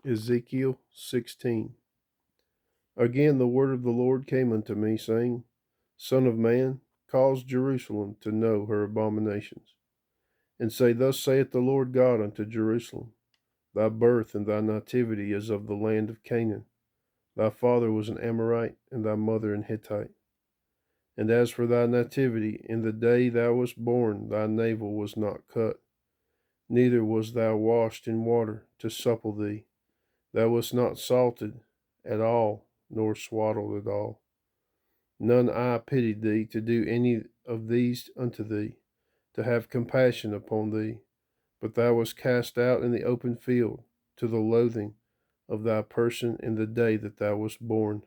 Ezekiel 16. Again the word of the Lord came unto me, saying, Son of man, cause Jerusalem to know her abominations, and say, Thus saith the Lord God unto Jerusalem, Thy birth and thy nativity is of the land of Canaan. Thy father was an Amorite, and thy mother an Hittite. And as for thy nativity, in the day thou wast born, thy navel was not cut, neither was thou washed in water to supple thee. Thou wast not salted at all, nor swaddled at all. None eye pitied thee to do any of these unto thee, to have compassion upon thee. But thou wast cast out in the open field, to the loathing of thy person in the day that thou wast born.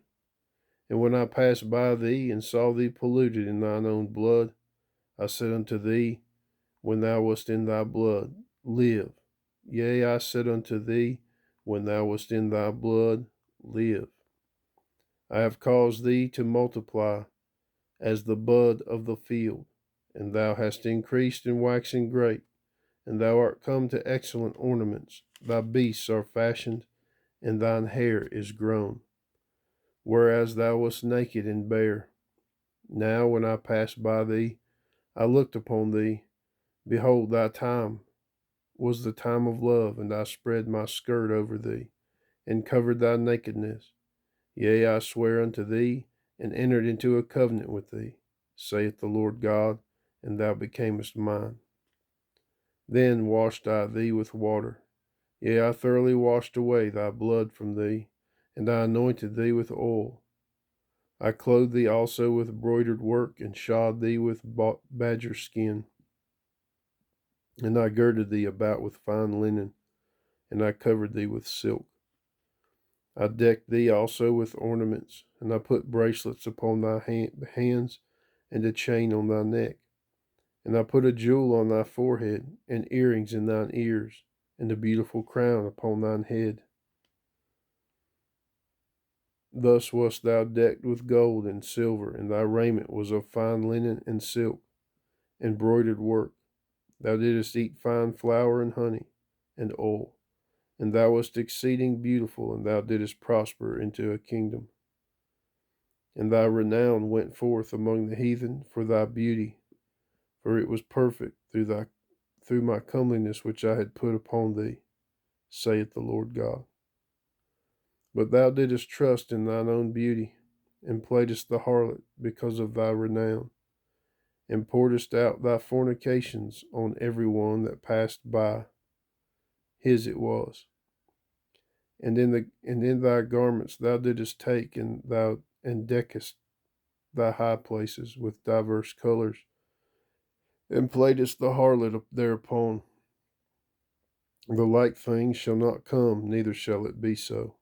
And when I passed by thee, and saw thee polluted in thine own blood, I said unto thee, when thou wast in thy blood, Live. Yea, I said unto thee, when thou wast in thy blood, Live. I have caused thee to multiply as the bud of the field, and thou hast increased and waxen great, and thou art come to excellent ornaments. Thy beasts are fashioned, and thine hair is grown, whereas thou wast naked and bare. Now when I passed by thee, I looked upon thee. Behold, thy time was the time of love, and I spread my skirt over thee, and covered thy nakedness. Yea, I swear unto thee, and entered into a covenant with thee, saith the Lord God, and thou becamest mine. Then washed I thee with water. Yea, I thoroughly washed away thy blood from thee, and I anointed thee with oil. I clothed thee also with broidered work, and shod thee with badger skin. And I girded thee about with fine linen, and I covered thee with silk. I decked thee also with ornaments, and I put bracelets upon thy hands, and a chain on thy neck. And I put a jewel on thy forehead, and earrings in thine ears, and a beautiful crown upon thine head. Thus wast thou decked with gold and silver, and thy raiment was of fine linen and silk, and broidered work. Thou didst eat fine flour and honey, and oil. And thou wast exceeding beautiful, and thou didst prosper into a kingdom. And thy renown went forth among the heathen for thy beauty, for it was perfect through my comeliness which I had put upon thee, saith the Lord God. But thou didst trust in thine own beauty, and playedst the harlot because of thy renown, and pouredst out thy fornications on every one that passed by. His it was. And in thy garments thou didst take, and deckest thy high places with diverse colors, and playedst the harlot thereupon. The like thing shall not come, neither shall it be so.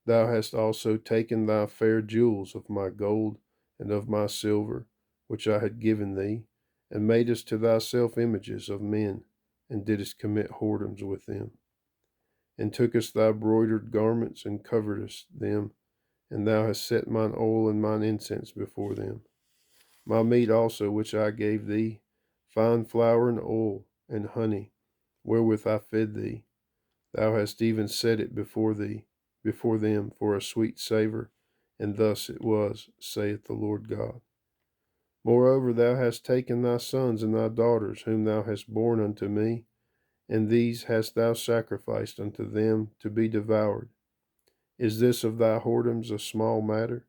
Thou hast also taken thy fair jewels of my gold and of my silver, which I had given thee, and madest to thyself images of men, and didst commit whoredoms with them. And tookest thy broidered garments, and coveredst them, and thou hast set mine oil and mine incense before them. My meat also which I gave thee, fine flour and oil and honey, wherewith I fed thee, thou hast even set it before them for a sweet savor, and thus it was, saith the Lord God. Moreover, thou hast taken thy sons and thy daughters, whom thou hast borne unto me, and these hast thou sacrificed unto them to be devoured. Is this of thy whoredoms a small matter?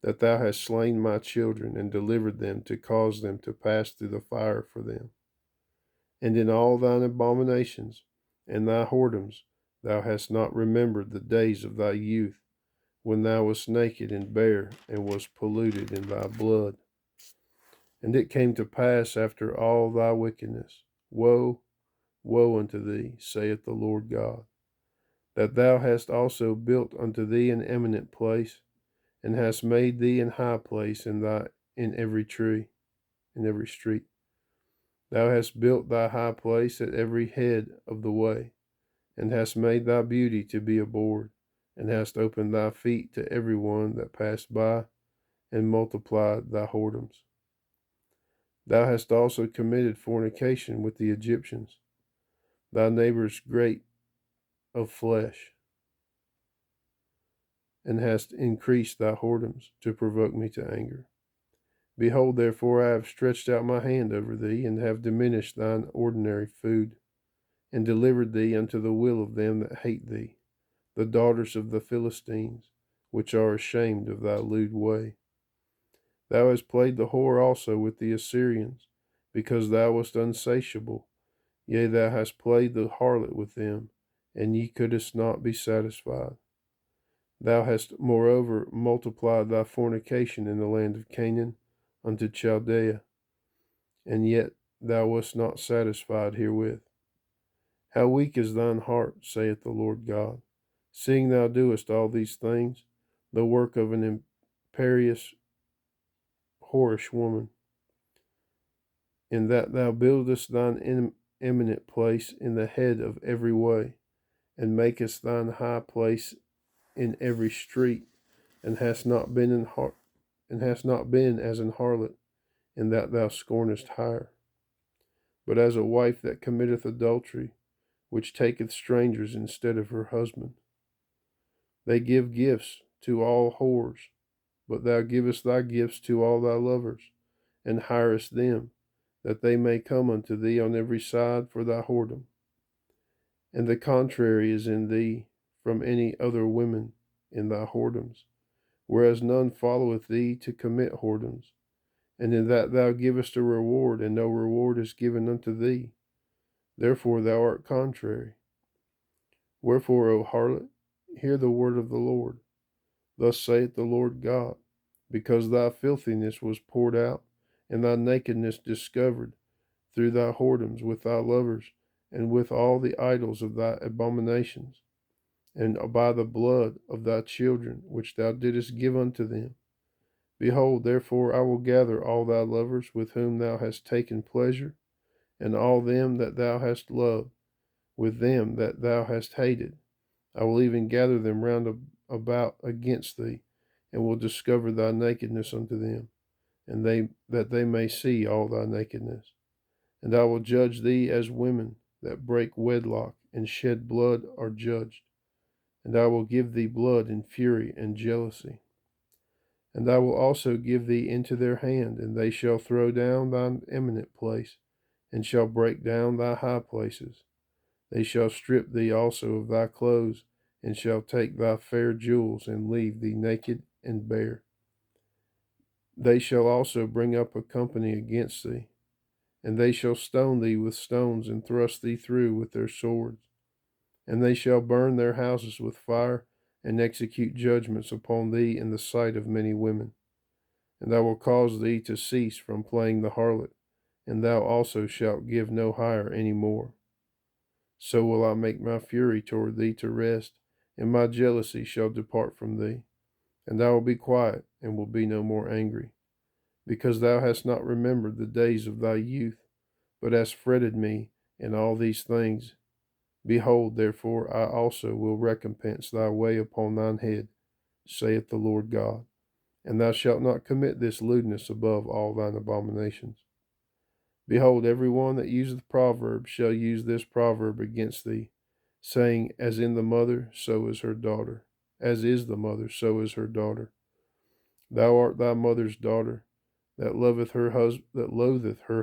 That thou hast slain my children, and delivered them to cause them to pass through the fire for them. And in all thine abominations and thy whoredoms thou hast not remembered the days of thy youth, when thou wast naked and bare, and wast polluted in thy blood. And it came to pass after all thy wickedness, woe, woe unto thee, saith the Lord God, that thou hast also built unto thee an eminent place, and hast made thee an high place in every street. Thou hast built thy high place at every head of the way, and hast made thy beauty to be abhorred, and hast opened thy feet to every one that passed by, and multiplied thy whoredoms. Thou hast also committed fornication with the Egyptians, thy neighbors great of flesh, and hast increased thy whoredoms to provoke me to anger. Behold, therefore, I have stretched out my hand over thee, and have diminished thine ordinary food, and delivered thee unto the will of them that hate thee, the daughters of the Philistines, which are ashamed of thy lewd way. Thou hast played the whore also with the Assyrians, because thou wast unsatiable. Yea, thou hast played the harlot with them, and ye couldst not be satisfied. Thou hast moreover multiplied thy fornication in the land of Canaan unto Chaldea, and yet thou wast not satisfied herewith. How weak is thine heart, saith the Lord God, seeing thou doest all these things, the work of an imperious, whorish woman, in that thou buildest thine eminent place in the head of every way, and makest thine high place in every street, and hast not been as an harlot, in that thou scornest hire, but as a wife that committeth adultery, which taketh strangers instead of her husband. They give gifts to all whores, but thou givest thy gifts to all thy lovers, and hirest them, that they may come unto thee on every side for thy whoredom. And the contrary is in thee from any other women in thy whoredoms, whereas none followeth thee to commit whoredoms, and in that thou givest a reward, and no reward is given unto thee. Therefore thou art contrary. Wherefore, O harlot, hear the word of the Lord. Thus saith the Lord God, because thy filthiness was poured out, and thy nakedness discovered, through thy whoredoms with thy lovers, and with all the idols of thy abominations, and by the blood of thy children which thou didst give unto them. Behold, therefore, I will gather all thy lovers with whom thou hast taken pleasure, and all them that thou hast loved, with them that thou hast hated. I will even gather them round about against thee, and will discover thy nakedness unto them, and that they may see all thy nakedness. And I will judge thee as women that break wedlock and shed blood are judged. And I will give thee blood in fury and jealousy. And I will also give thee into their hand, and they shall throw down thine eminent place, and shall break down thy high places. They shall strip thee also of thy clothes, and shall take thy fair jewels, and leave thee naked and bare. They shall also bring up a company against thee, and they shall stone thee with stones, and thrust thee through with their swords. And they shall burn their houses with fire, and execute judgments upon thee in the sight of many women. And I will cause thee to cease from playing the harlot, and thou also shalt give no hire any more. So will I make my fury toward thee to rest, and my jealousy shall depart from thee. And I will be quiet, and will be no more angry, because thou hast not remembered the days of thy youth, but hast fretted me in all these things. Behold, therefore, I also will recompense thy way upon thine head, saith the Lord God. And thou shalt not commit this lewdness above all thine abominations. Behold, every one that useth proverbs shall use this proverb against thee, saying, as in the mother, so is her daughter. As is the mother, so is her daughter. Thou art thy mother's daughter, that loatheth her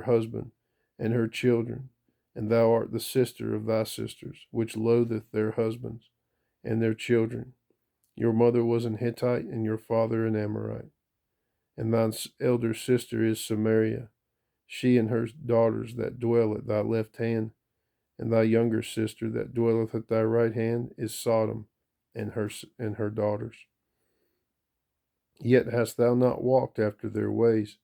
husband and her children, and thou art the sister of thy sisters, which loatheth their husbands and their children. Your mother was an Hittite, and your father an Amorite. And thine elder sister is Samaria, she and her daughters that dwell at thy left hand, and thy younger sister that dwelleth at thy right hand is Sodom and her daughters. Yet hast thou not walked after their ways,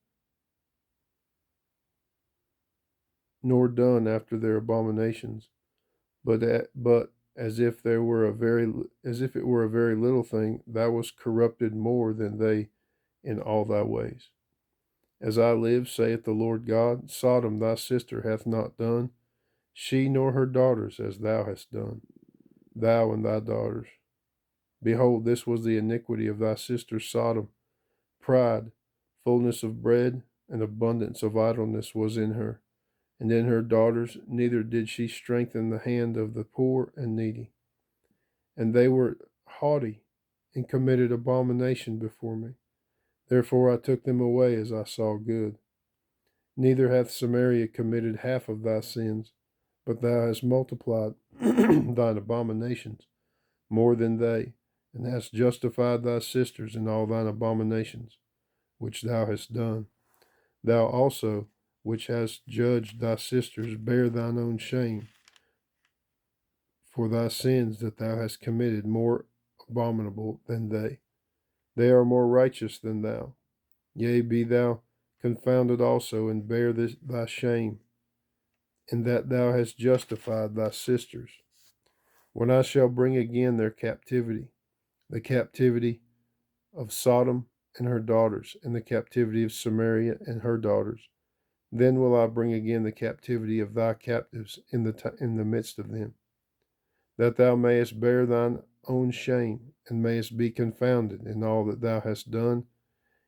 nor done after their abominations, but as if it were a very little thing, thou wast corrupted more than they in all thy ways. As I live, saith the Lord God, Sodom thy sister hath not done, she nor her daughters as thou hast done, thou and thy daughters. Behold, this was the iniquity of thy sister Sodom. Pride, fullness of bread, and abundance of idleness was in her, and in her daughters neither did she strengthen the hand of the poor and needy. And they were haughty, and committed abomination before me. Therefore I took them away as I saw good. Neither hath Samaria committed half of thy sins, but thou hast multiplied thine abominations more than they, and hast justified thy sisters in all thine abominations, which thou hast done. Thou also, which hast judged thy sisters, bear thine own shame for thy sins that thou hast committed more abominable than they. They are more righteous than thou. Yea, be thou confounded also, and bear thy shame, in that thou hast justified thy sisters. When I shall bring again their captivity, the captivity of Sodom and her daughters, and the captivity of Samaria and her daughters, then will I bring again the captivity of thy captives in the midst of them, that thou mayest bear thine own shame, and mayest be confounded in all that thou hast done,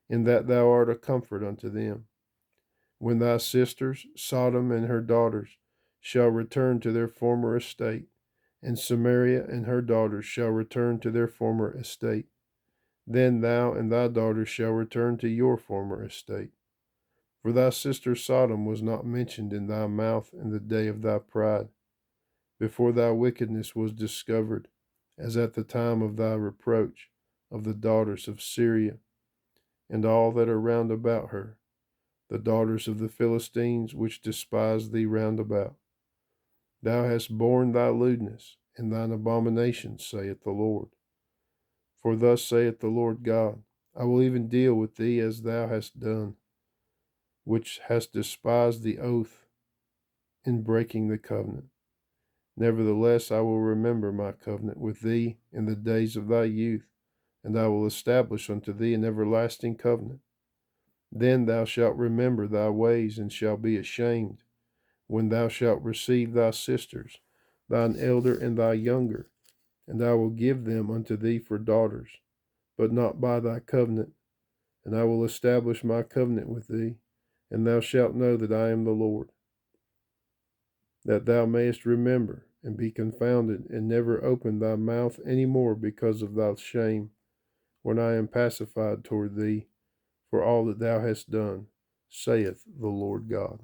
in that thou art a comfort unto them. When thy sisters, Sodom and her daughters, shall return to their former estate, and Samaria and her daughters shall return to their former estate, then thou and thy daughters shall return to your former estate. For thy sister Sodom was not mentioned in thy mouth in the day of thy pride, before thy wickedness was discovered, as at the time of thy reproach of the daughters of Syria, and all that are round about her, the daughters of the Philistines, which despise thee round about. Thou hast borne thy lewdness and thine abominations, saith the Lord. For thus saith the Lord God, I will even deal with thee as thou hast done, which hast despised the oath in breaking the covenant. Nevertheless, I will remember my covenant with thee in the days of thy youth, and I will establish unto thee an everlasting covenant. Then thou shalt remember thy ways, and shalt be ashamed, when thou shalt receive thy sisters, thine elder and thy younger, and I will give them unto thee for daughters, but not by thy covenant. And I will establish my covenant with thee, and thou shalt know that I am the Lord. That thou mayest remember, and be confounded, and never open thy mouth any more because of thy shame, when I am pacified toward thee for all that thou hast done, saith the Lord God.